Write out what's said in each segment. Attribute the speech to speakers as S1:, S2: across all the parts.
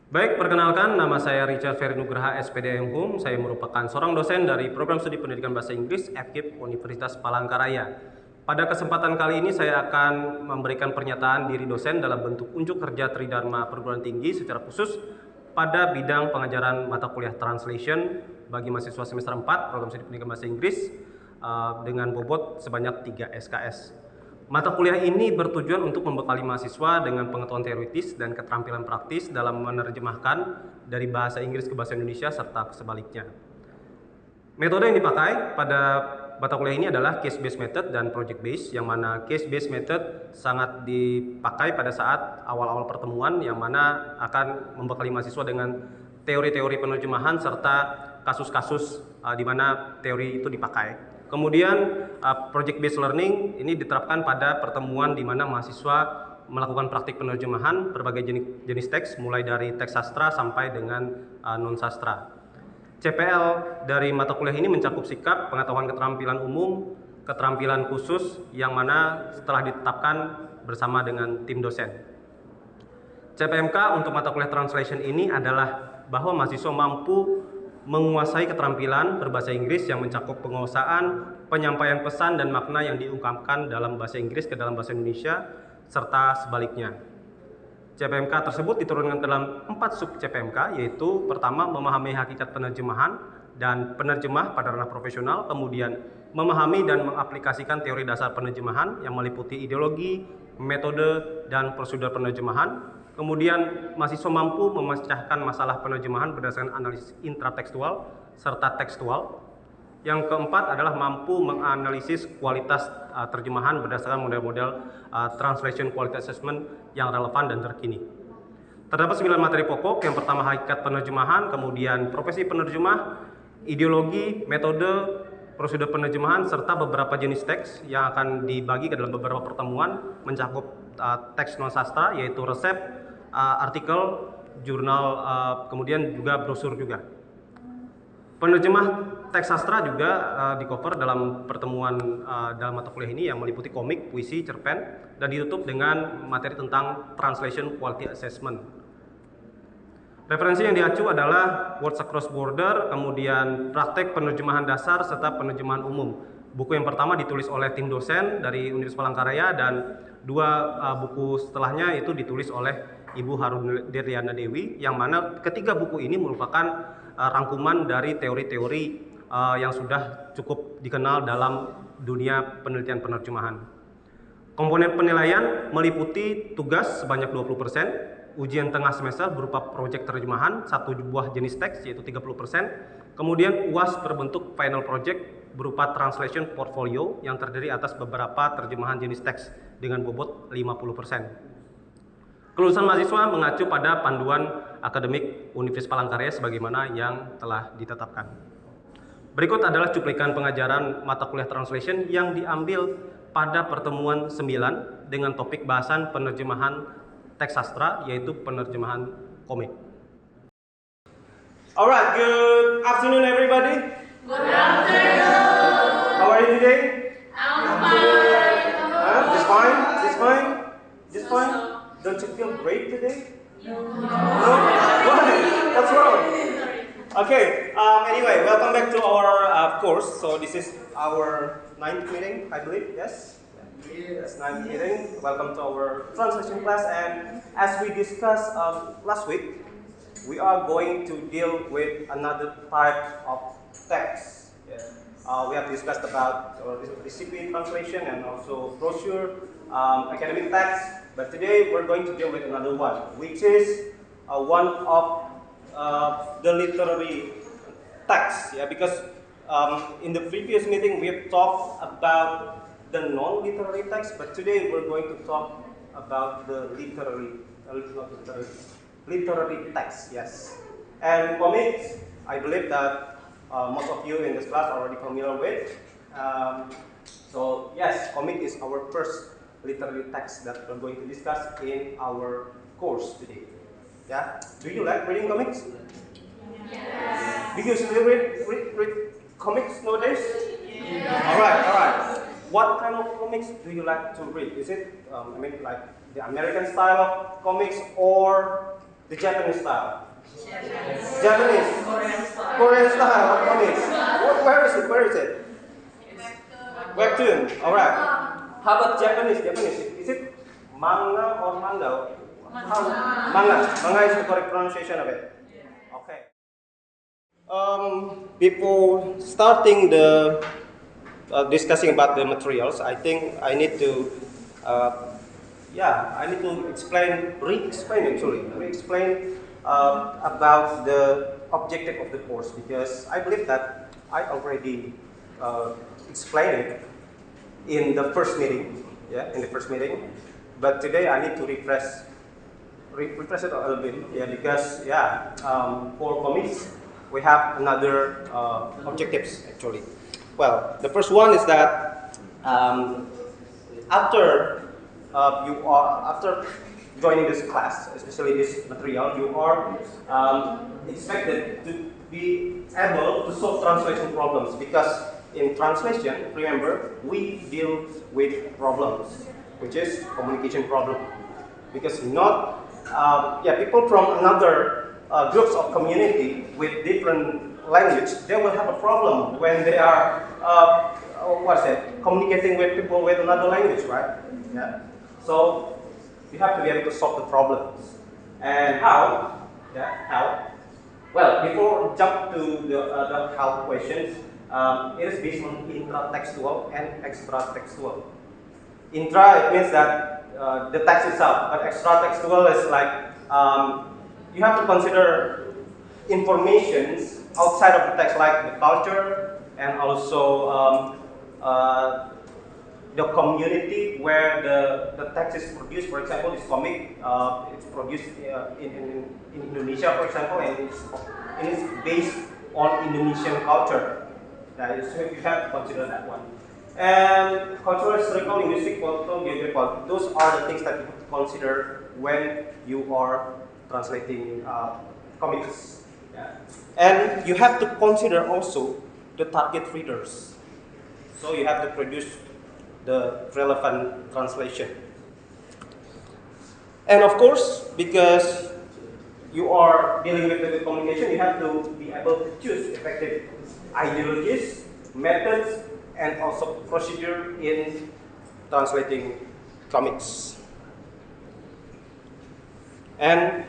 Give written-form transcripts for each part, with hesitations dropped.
S1: Baik, perkenalkan nama saya Richard Ferry Nugraha, SPD Hukum. Saya merupakan seorang dosen dari Program Studi Pendidikan Bahasa Inggris FKIP Universitas Palangkaraya. Pada kesempatan kali ini saya akan memberikan pernyataan diri dosen dalam bentuk unjuk kerja Tridharma Perguruan Tinggi secara khusus pada bidang pengajaran mata kuliah translation bagi mahasiswa semester 4 Program Studi Pendidikan Bahasa Inggris dengan bobot sebanyak 3 SKS. Mata kuliah ini bertujuan untuk membekali mahasiswa dengan pengetahuan teoritis dan keterampilan praktis dalam menerjemahkan dari bahasa Inggris ke bahasa Indonesia serta sebaliknya. Metode yang dipakai pada mata kuliah ini adalah case-based method dan project-based, yang mana case-based method sangat dipakai pada saat awal-awal pertemuan, yang mana akan membekali mahasiswa dengan teori-teori penerjemahan serta kasus-kasus di mana teori itu dipakai. Kemudian project based learning ini diterapkan pada pertemuan di mana mahasiswa melakukan praktik penerjemahan berbagai jenis teks mulai dari teks sastra sampai dengan non sastra. CPL dari mata kuliah ini mencakup sikap, pengetahuan keterampilan umum, keterampilan khusus yang mana setelah ditetapkan bersama dengan tim dosen. CPMK untuk mata kuliah translation ini adalah bahwa mahasiswa mampu menguasai keterampilan berbahasa Inggris yang mencakup penguasaan, penyampaian pesan dan makna yang diungkapkan dalam bahasa Inggris ke dalam bahasa Indonesia, serta sebaliknya. CPMK tersebut diturunkan dalam 4 sub CPMK, yaitu pertama memahami hakikat penerjemahan dan penerjemah pada ranah profesional, kemudian memahami dan mengaplikasikan teori dasar penerjemahan yang meliputi ideologi, metode, dan prosedur penerjemahan. Kemudian mahasiswa mampu memecahkan masalah penerjemahan berdasarkan analisis intratekstual serta tekstual. Yang keempat adalah mampu menganalisis kualitas terjemahan berdasarkan model-model translation quality assessment yang relevan dan terkini. Terdapat 9 materi pokok. Yang pertama hakikat penerjemahan, kemudian profesi penerjemah, ideologi, metode, prosedur penerjemahan, serta beberapa jenis teks yang akan dibagi ke dalam beberapa pertemuan mencakup teks non sastra yaitu resep, artikel, jurnal, kemudian juga brosur juga. Penerjemah teks sastra juga di-cover dalam pertemuan dalam mata kuliah ini yang meliputi komik, puisi, cerpen, dan ditutup dengan materi tentang translation quality assessment. Referensi yang diacu adalah Words Across Border, kemudian praktek penerjemahan dasar, serta penerjemahan umum. Buku yang pertama ditulis oleh tim dosen dari Universitas Palangkaraya dan 2 buku setelahnya itu ditulis oleh Ibu Harun Deriana Dewi, yang mana ketiga buku ini merupakan rangkuman dari teori-teori yang sudah cukup dikenal dalam dunia penelitian penerjemahan. Komponen penilaian meliputi tugas sebanyak 20%, ujian tengah semester berupa proyek terjemahan 1 buah jenis teks yaitu 30%, kemudian UAS berbentuk final project berupa translation portfolio yang terdiri atas beberapa terjemahan jenis teks dengan bobot 50%. Kelulusan mahasiswa mengacu pada panduan akademik Universitas Palangkaraya sebagaimana yang telah ditetapkan. Berikut adalah cuplikan pengajaran mata kuliah translation yang diambil pada pertemuan 9 dengan topik bahasan penerjemahan teks sastra yaitu penerjemahan komik. Alright, good afternoon everybody.
S2: Good afternoon.
S1: How are you today?
S2: I'm fine.
S1: Just fine? Just fine? Just fine? Don't you feel great today?
S2: No.
S1: Why? What's wrong? Okay, anyway, welcome back to our course. So this is our 9th meeting, I believe, yes? Yes, 9th meeting. Welcome to our translation class. And as we discussed last week, we are going to deal with another type of text. We have discussed about recipe translation and also brochure, academic text. But today we're going to deal with another one, which is one of the literary text. Yeah, because in the previous meeting we have talked about the non-literary text, but today we're going to talk about the literary text. Yes, and comics. I believe that most of you in this class are already familiar with. So yes, comic is our first literary text that we're going to discuss in our course today. Yeah, do you like reading comics?
S2: Yes.
S1: Do you still read comics nowadays?
S2: Yes.
S1: All right. What kind of comics do you like to read? Is it, like the American style of comics or The Japanese style. Japanese. Korean style of comics. Where is it? Where is it? Webtoon. Alright. How about Japanese? Japanese. Is it manga or manga? Manga. Manga is the correct pronunciation of it. Okay. Before starting the discussing about the materials, I think I need to, I need to re-explain about the objective of the course, because I believe that I already explained it in the first meeting, but today I need to refresh it a little bit, because for comics we have another objectives actually. Well, the first one is that after after joining this class, especially this material, you are expected to be able to solve translation problems, because in translation, remember, we deal with problems, which is communication problem, because not people from another groups of community with different language, they will have a problem when they are communicating with people with another language, right? Yeah. So you have to be able to solve the problems. And how? Yeah, how? Well, before jump to the how questions, it is based on intratextual and extratextual. Intra, it means that the text itself, but extratextual is like you have to consider informations outside of the text, like the culture and also the community where the text is produced. For example, this comic it's produced in Indonesia, for example, and it's based on Indonesian culture. So you have to consider that one. And cultural, historical, linguistic, political, geographical, those are the things that you have to consider when you are translating comics. Yeah. And you have to consider also the target readers. So you have to produce the relevant translation. And of course, because you are dealing with the communication, you have to be able to choose effective ideologies, methods, and also procedure in translating comics. And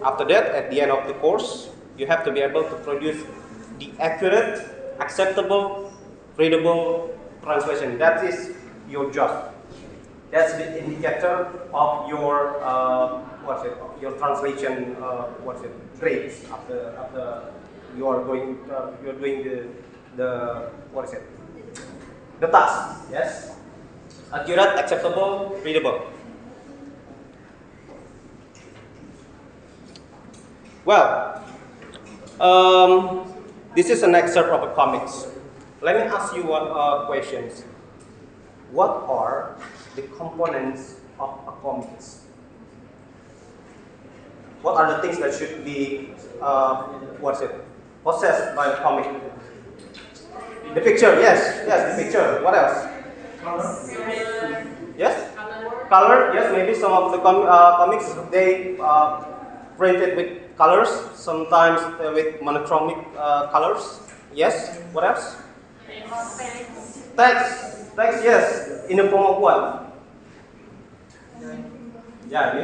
S1: after that, at the end of the course, you have to be able to produce the accurate, acceptable, readable translation. That is your job. That's the indicator of your your translation grades after you are going you're doing the the task. Yes, accurate, acceptable, readable. Well, this is an excerpt of a comics. Let me ask you one questions. What are the components of a comics? What are the things that should be possessed by a comic? The picture, yes, the picture. What else? Yes, color. Yes, maybe some of the comics they printed with colors, sometimes with monochromatic colors. Yes. What else? Text, yes. In the form of what? Yeah,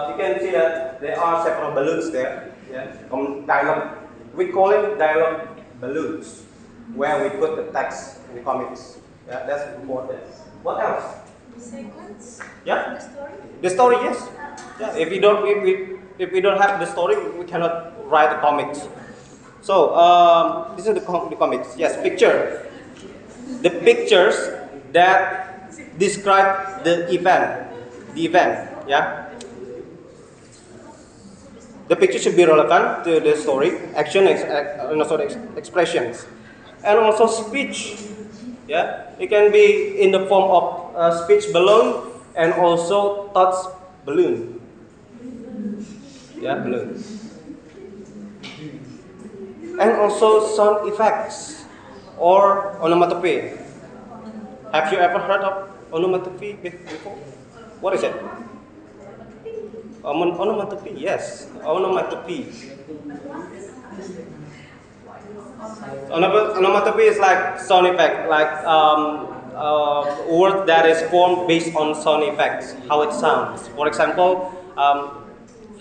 S1: you can see that there are several balloons there. Yeah, dialogue. We call it dialogue balloons, where we put the text in the comics. Yeah, that's important. What else?
S2: The sequence?
S1: Yeah.
S2: The story?
S1: The story, yes. Yeah. If we don't have the story, we cannot write the comics. So this is the comics. Yes, picture. The pictures that describe the event. Yeah. The picture should be relevant to the story, action, and also expressions, and also speech. Yeah, it can be in the form of speech balloon and also thoughts balloon. Yeah, balloon. And also sound effects or onomatopoeia. Have you ever heard of onomatopoeia before? What is it? Onomatopoeia, yes. Onomatopoeia. Onomatopoeia is like sound effect, like word that is formed based on sound effects, how it sounds. For example,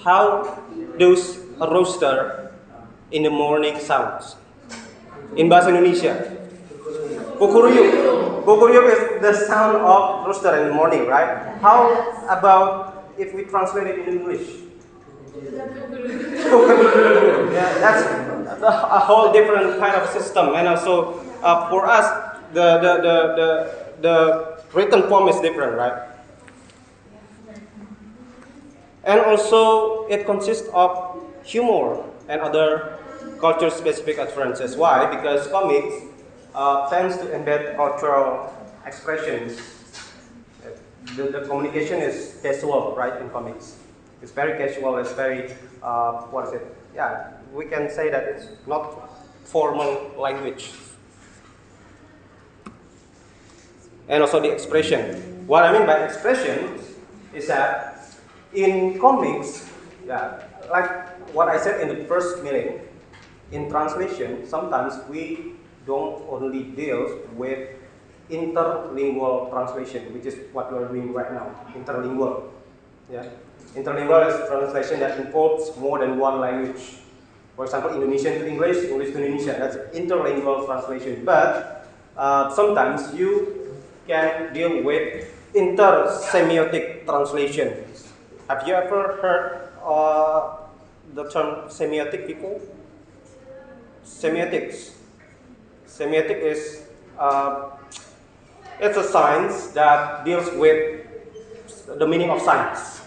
S1: how does a rooster in the morning sounds? In bahasa Indonesia, kukuruyuk. Kukuruyuk is the sound of rooster in the morning, right? How about if we translate it in English? Yeah, that's a whole different kind of system, and also for us, the written form is different, right? And also, it consists of humor and other culture-specific utterances. Why? Because comics tends to embed cultural expressions. The communication is casual, right? In comics, it's very casual. It's very what is it? Yeah, we can say that it's not formal language. And also the expression. What I mean by expression is that in comics, yeah, like what I said in the first meeting, in translation, sometimes we don't only deal with interlingual translation, which is what we are doing right now. Interlingual, yeah. Interlingual is translation that involves more than one language. For example, Indonesian to English, English to Indonesian. That's interlingual translation. But sometimes you can deal with intersemiotic translation. Have you ever heard the term semiotic before? Semiotics. Semiotic is it's a science that deals with the meaning of signs.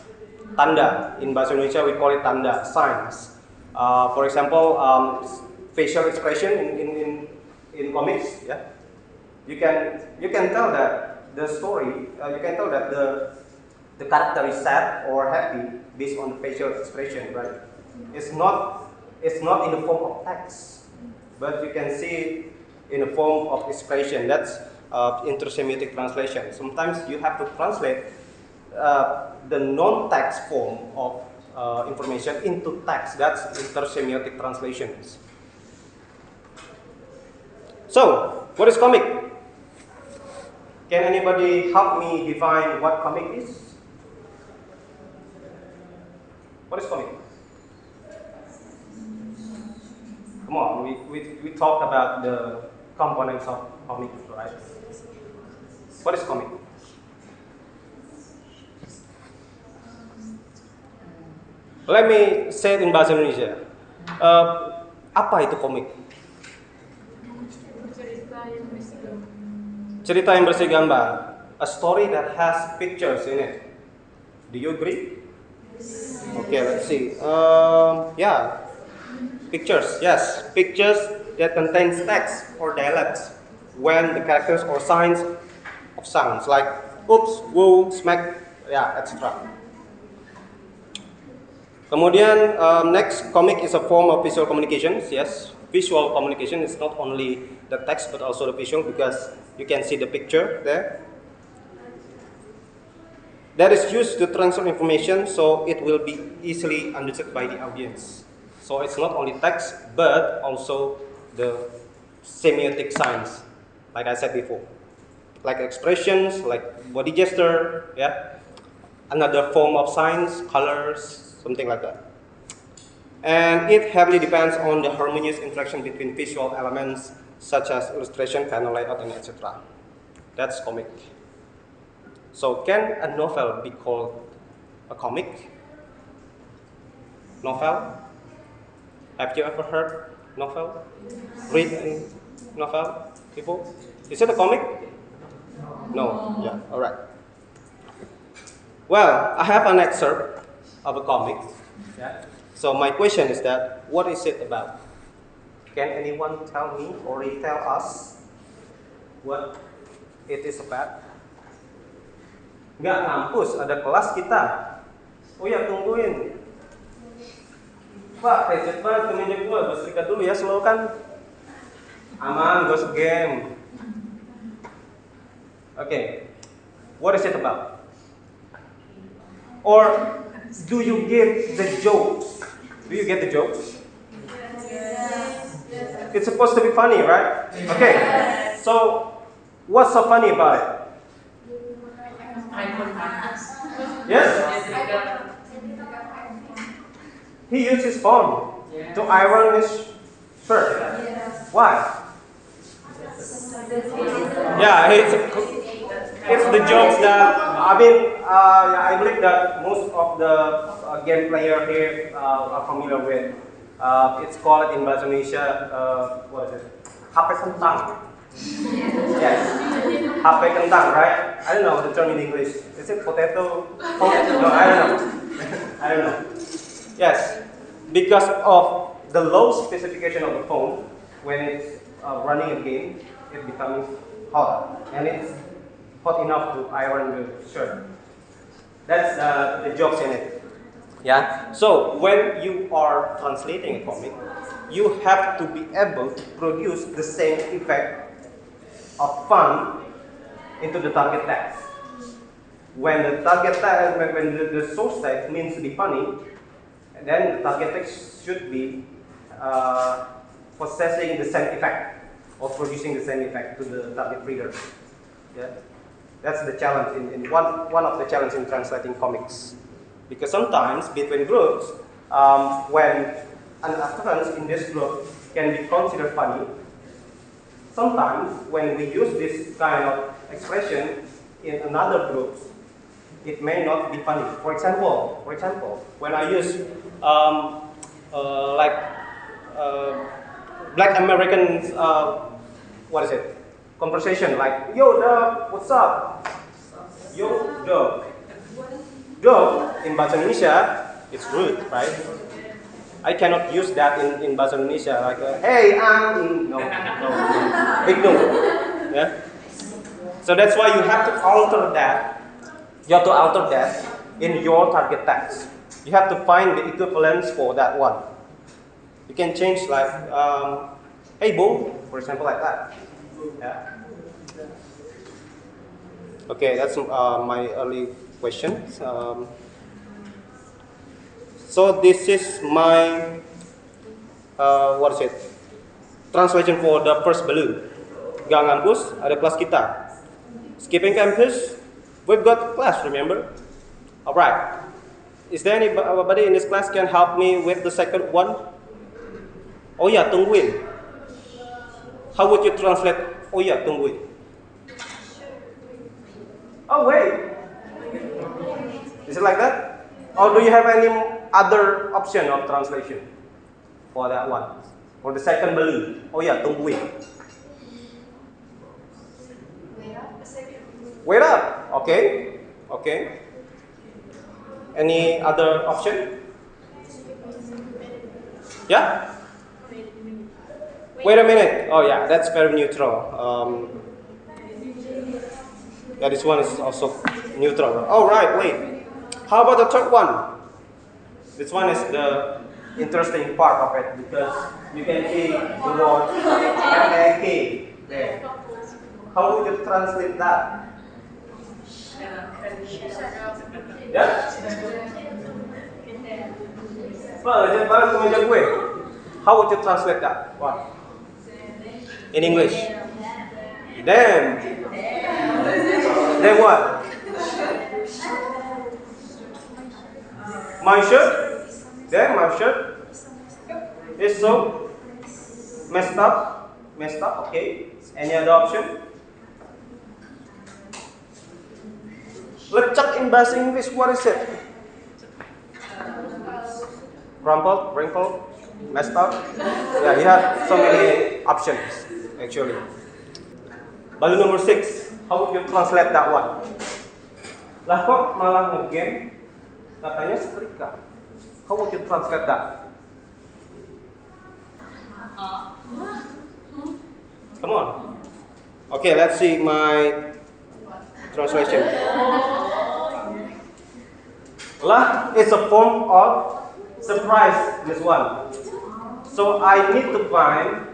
S1: Tanda. In bahasa Indonesia we call it tanda, signs. For example, facial expression in comics. Yeah, you can tell that the story. You can tell that the character is sad or happy based on the facial expression, right? It's not in the form of text, but you can see it in the form of expression. That's intersemiotic translation. Sometimes you have to translate the non-text form of information into text. That's intersemiotic translations. So, what is comic? Can anybody help me define what comic is? What is comic? Come on, we talked about the components of comic, right? What is comic? Let me say it in bahasa Indonesia. Apa itu komik? Cerita yang berisi gambar. A story that has pictures in it. Do you agree? Okay, let's see. Yeah, pictures. Yes, pictures that contains text or dialects when the characters or signs of sounds like oops, whoa, smack, yeah, etc. Kemudian next, comic is a form of visual communications. Yes, visual communication is not only the text but also the visual, because you can see the picture there. That is used to transfer information so it will be easily understood by the audience. So it's not only text but also the semiotic signs, like I said before, like expressions, like body gesture, yeah, another form of signs, colors, something like that. And it heavily depends on the harmonious interaction between visual elements such as illustration, panel layout, and etc. That's comic. So can a novel be called a comic? Novel? Have you ever heard novel? Read a novel, people? Is it a comic? No. Yeah. All right. Well, I have an excerpt of a comic. Yeah. So my question is that, what is it about? Can anyone tell me or tell us what it is about? Nggak ngampus, ada kelas kita. Oh ya, tungguin. Pak, recet banget kemeja gue serikat dulu ya, slow kan? Aman, gue game. Okay, what is it about? Or Do you get the jokes? Do you get the jokes? It's supposed to be funny, right? Okay. So, what's so funny about it? Yes? He used his phone to iron his shirt. Why? Yeah, it's the jokes that I believe that most of the game player here are familiar with. It's called in Bahasa Indonesia, what is it? HP kentang. Yes, HP kentang, right? I don't know the term in English. Is it potato? Oh, no, I don't know. I don't know. Yes, because of the low specification of the phone, when it's running a game, it becomes hot, and it's hot enough to iron the shirt. That's the jokes in it. Yeah. So when you are translating a comic, you have to be able to produce the same effect of fun into the target text. When the target text, when the source text means to be funny, then the target text should be possessing the same effect or producing the same effect to the target reader. Yeah, that's the challenge in one of the challenges in translating comics, because sometimes between groups, when an utterance in this group can be considered funny, sometimes when we use this kind of expression in another group, it may not be funny. For example, when I use Black American, what is it? Conversation like, yo, dog, what's up? Yo, dog. Dog in Bahasa Indonesia, it's rude, right? I cannot use that in Bahasa Indonesia like, hey, no, big no. Yeah. So that's why you have to alter that. You have to alter that in your target text. You have to find the equivalence for that one. You can change like, hey, boom, for example, like that. Yeah. Okay, that's my early questions. So this is my what is it? Translation for the first balloon. Gang kampus, ada kelas kita. Skipping campus, we've got class. Remember? All right. Is there anybody in this class can help me with the second one? Oh yeah, tungguin. How would you translate? Oh yeah, tungguin. Oh wait. Is it like that? Or do you have any other option of translation for that one? For the second balloon? Oh yeah, tungguin. Wait up. Okay. Okay. Any other option? Yeah? Wait a minute. Oh yeah, that's very neutral. Yeah, this one is also neutral. Oh right, wait. How about the third one? This one is the interesting part of it because you can see the word MAK there. How would you translate that? Yeah? Jangan balas ke meja gue. How would you translate that? What? In English? Damn. Then what? My shirt? Damn, my shirt is so messed up. Messed up, okay. Any other option? Lecek in bahasa Inggris, what is it? Crumpled, wrinkled, messed up. Yeah, you have so many options actually. Balloon number 6. How would you translate that one? Lah kok malah nge-game? Katanya setrika. How would you translate that? Come on. Okay, let's see my translation. Lah is a form of surprise, this one. So I need to find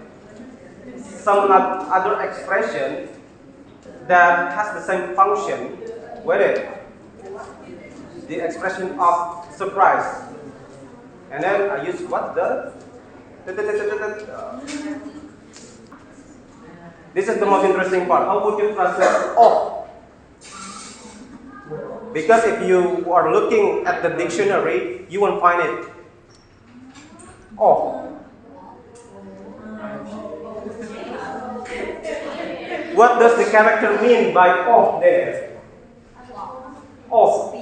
S1: some other expression that has the same function with it. the expression of surprise. And then I use what? This is the most interesting part. How would you translate off? Because if you are looking at the dictionary, you won't find it. Off. What does the character mean by off there? Off.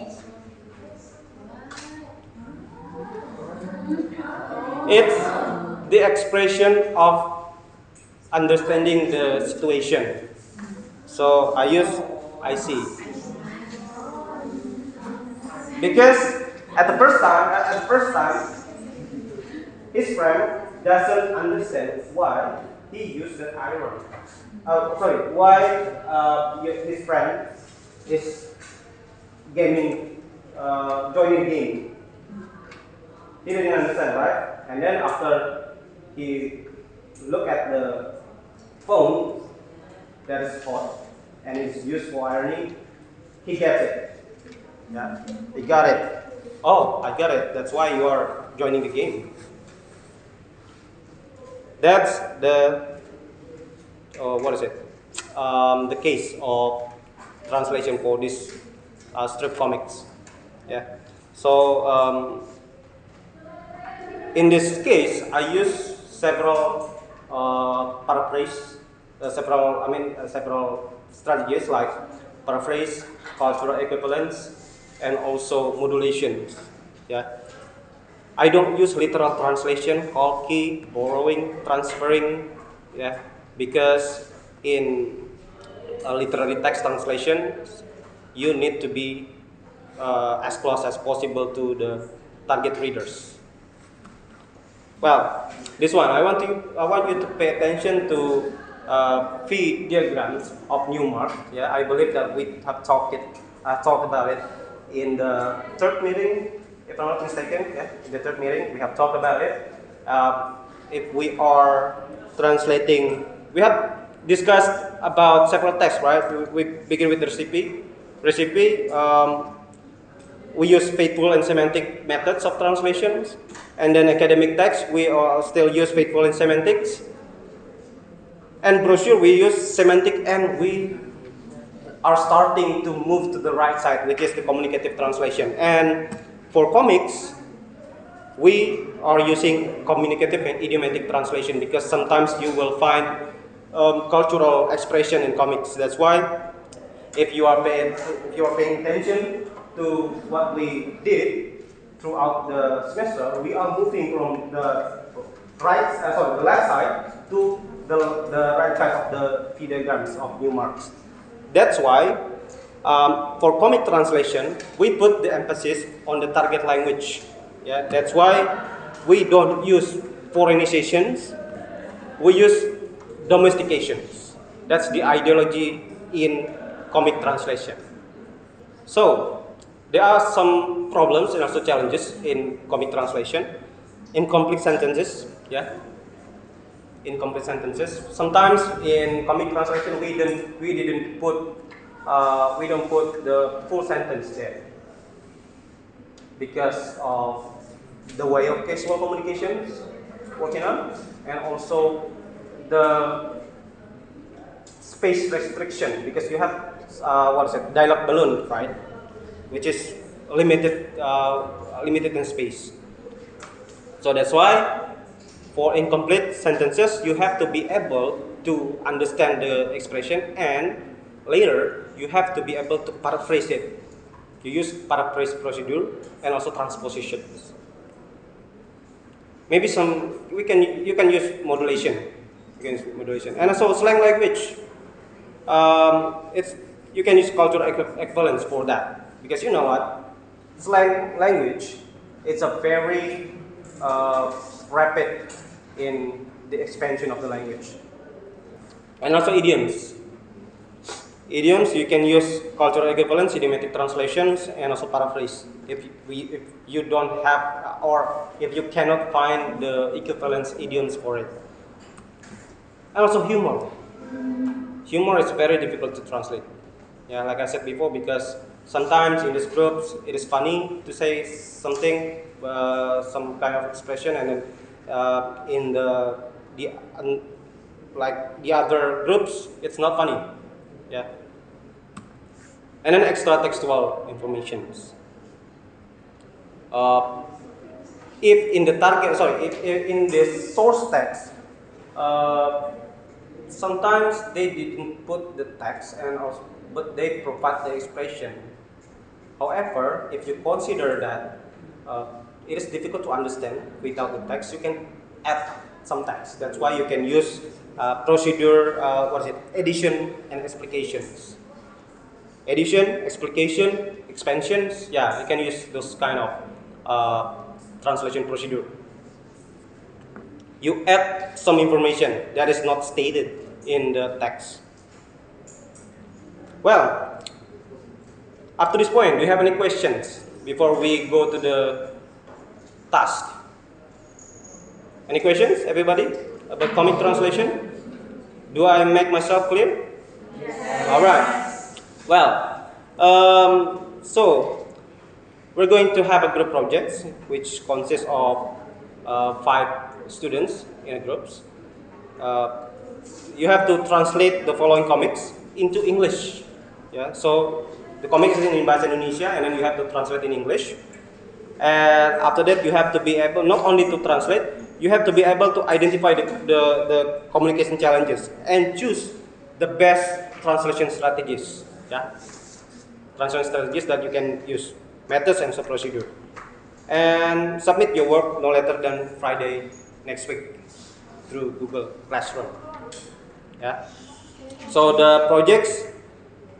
S1: It's the expression of understanding the situation. So I use I see. Because at the first time, his friend doesn't understand why he used the iron. Why his friend is joining game. He didn't understand, right? And then after he look at the phone that is hot and is used for ironing, he gets it. Yeah, he got it. Oh, I got it. That's why you are joining the game. That's the the case of translation for this strip comics. Yeah. So in this case, I use several several strategies like paraphrase, cultural equivalence, and also modulation. Yeah. I don't use literal translation, called key, borrowing, transferring, yeah, because in literary text translation, you need to be as close as possible to the target readers. Well, this one I want you to pay attention to V diagrams of Newmark. Yeah, I believe that we have talked about it in the third meeting. If I'm not mistaken, yeah, in the third meeting we have talked about it. If we are translating, we have discussed about several texts, right? We begin with the recipe. We use faithful and semantic methods of translations, and then academic text we still use faithful and semantics. And brochure we use semantic, and we are starting to move to the right side, which is the communicative translation. And for comics, we are using communicative and idiomatic translation because sometimes you will find cultural expression in comics. That's why, if you are paying attention to what we did throughout the semester, we are moving from the left side to the right side of the V diagrams of Newmark's. That's why, for comic translation, we put the emphasis on the target language. Yeah, that's why we don't use foreignizations, we use domestications. That's the ideology in comic translation. So, there are some problems and also challenges in comic translation. Incomplete sentences, yeah. Incomplete sentences. Sometimes in comic translation we don't put the full sentence there because of the way of casual communications working on, and also the space restriction, because you have dialogue balloon, right, which is limited in space. So that's why for incomplete sentences you have to be able to understand the expression, and later you have to be able to paraphrase it. You use paraphrase procedure and also transpositions. Maybe you can use modulation. And also slang language. You can use cultural equivalence for that, because you know what, slang language, it's a very rapid in the expansion of the language. And also idioms. Idioms, you can use cultural equivalence, idiomatic translations, and also paraphrase. If you don't have, or if you cannot find the equivalence idioms for it. And also humor. Humor is very difficult to translate. Yeah, like I said before, because sometimes in these groups it is funny to say something, some kind of expression, and then in like the other groups it's not funny, yeah. And then extra textual informations. If in the target, if in the source text, sometimes they didn't put the text and also, but they provide the expression. However, if you consider that it is difficult to understand without the text, you can add some text. That's why you can use procedure, addition and explications. Addition, explication, expansions, yeah, you can use those kind of translation procedure. You add some information that is not stated in the text. Well, up to this point, do you have any questions before we go to the task? Any questions, everybody, about comic translation? Do I make myself clear?
S2: Yes.
S1: All right. Well, so we're going to have a group project which consists of 5 students in a groups. You have to translate the following comics into English. Yeah. So the comics is in Bahasa Indonesia, and then you have to translate in English. And after that, you have to be able not only to translate, you have to be able to identify the communication challenges and choose the best translation strategies. Yeah, translation strategies that you can use, methods and procedure, and submit your work no later than Friday next week through Google Classroom. Yeah. So the projects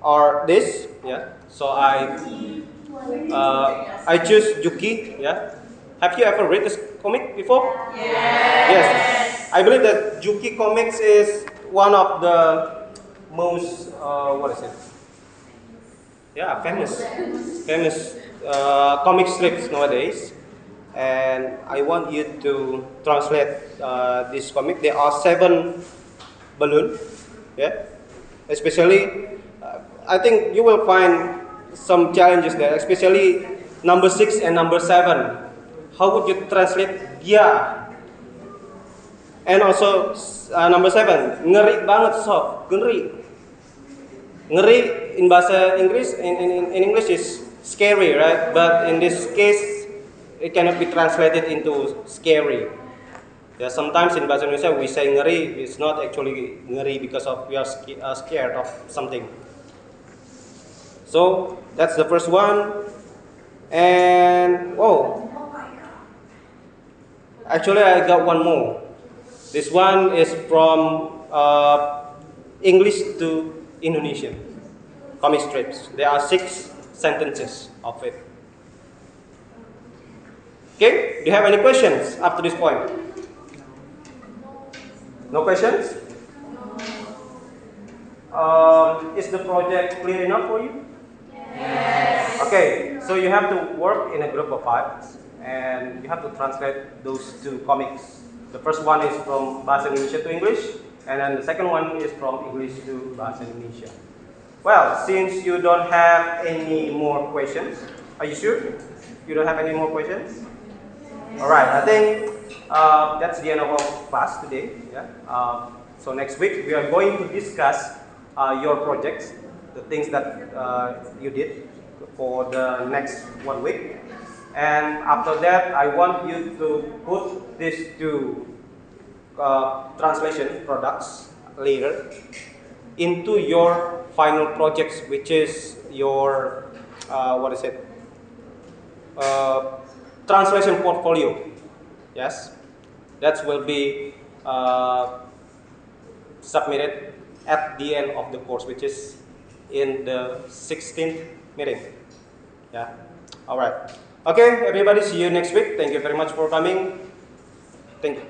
S1: are this. Yeah. So I choose Juki. Yeah. Have you ever read this comic before? Yes. I believe that Juki comics is one of the most famous comic strips nowadays, and I want you to translate this comic. There are 7 balloons, yeah. Especially, I think you will find some challenges there, especially number 6 and number 7. How would you translate dia? And also number 7, ngeri banget sob, ngeri. Ngeri in bahasa Inggris, in English is scary, right? But in this case, it cannot be translated into scary. Yeah, sometimes in bahasa Indonesia we say ngeri, it's not actually ngeri because of we are scared of something. So that's the first one. And actually I got one more. This one is from English to Indonesian comic strips. There are 6 sentences of it. Okay, do you have any questions up to this point? No questions? Is the project clear enough for you?
S2: Yes.
S1: Okay, so you have to work in a group of 5 and you have to translate those 2 comics. The first one is from Bahasa Indonesia to English, and then the second one is from English to Bahasa Indonesia. Well, since you don't have any more questions, are you sure? You don't have any more questions? Alright, I think that's the end of our class today. Yeah. So next week we are going to discuss your projects, the things that you did for the next 1 week. And after that, I want you to put these 2 translation products later into your final projects, which is your translation portfolio. Yes, that will be submitted at the end of the course, which is in the 16th meeting. Yeah. All right. Okay, everybody. See you next week. Thank you very much for coming. Thank you.